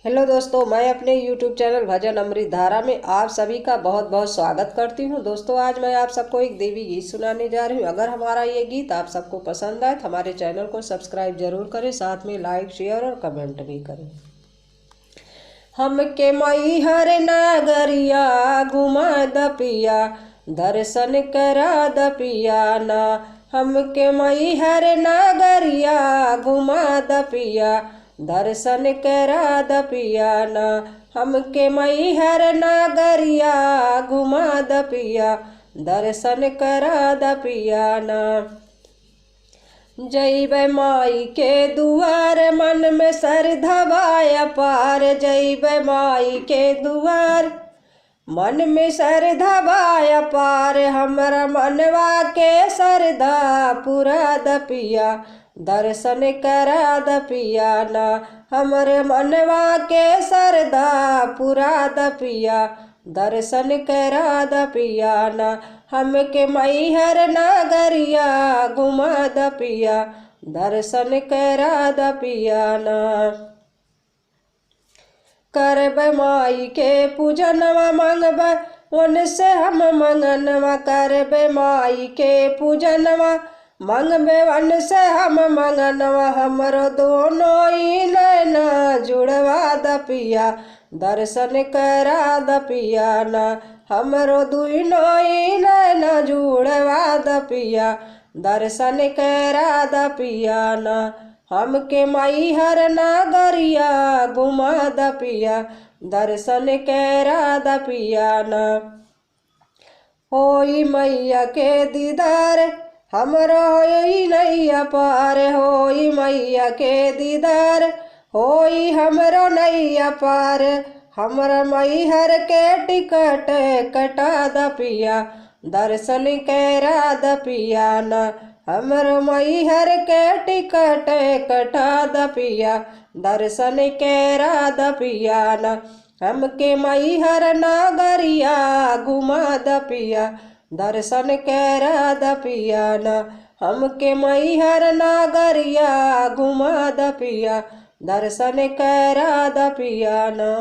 Hello दोस्तों, मैं अपने YouTube चैनल भजन अमृत धारा में आप सभी का बहुत बहुत स्वागत करती हूँ। दोस्तों, आज मैं आप सबको एक देवी गीत सुनाने जा रही हूँ। अगर हमारा ये गीत आप सबको पसंद आए तो हमारे चैनल को सब्सक्राइब जरूर करें, साथ में लाइक, शेयर और कमेंट भी करें। हमके मई हर नागरिया घुमा द पिया, दर्शन करा द पिया ना। हमके मई हर नागरिया घुमा द पिया, दर्शन करा द पिया ना। हमके मई हर नागरिया घुमा द पिया, दर्शन करा द पिया ना। जइबै माई के दुआर मन में श्रद्धा अपार, जइबै माई के दुआर मन में श्रद्धा अपार। हमरा मनवा के श्रद्धा पूरा द पिया, दर्शन करा द पिया ना। हमरे मनवा के श्रद्धा पूरा द पिया, दर्शन करा द पिया ना। हमके मैहर नगरिया घुमा द पिया, दर्शन करा द पिया ना। करब माई के पूजनवा मंगब उनसे हम मंगनवा, करब माई के पूजनवा मंगबे वन से हम मंगनवा। हमरो दोनों ही नैना जुड़वा द पिया, दर्शन करा द पिया ना। हमरो दोनों ही नैना जुड़वा द पिया, दर्शन करा द पिया ना। हमके मैहर नगरिया घुमा द पिया, दर्शन करा द पिया ना। होई मैया के दीदार हमरो होई नैया पार, होई मैया के दीदार होई हमरो नैया पार। हमरा मैहर के टिकट कटा द पिया, दर्शन करा द पिया ना। हमरो मैहर के टिकट कटा द पिया, दर्शन करा द पिया ना। हमके मैहर नगरिया घुमा द पिया, दर्शन करा द पिया ना। हमके मैहर नगरिया घुमा द पिया, दर्शन करा द पिया ना।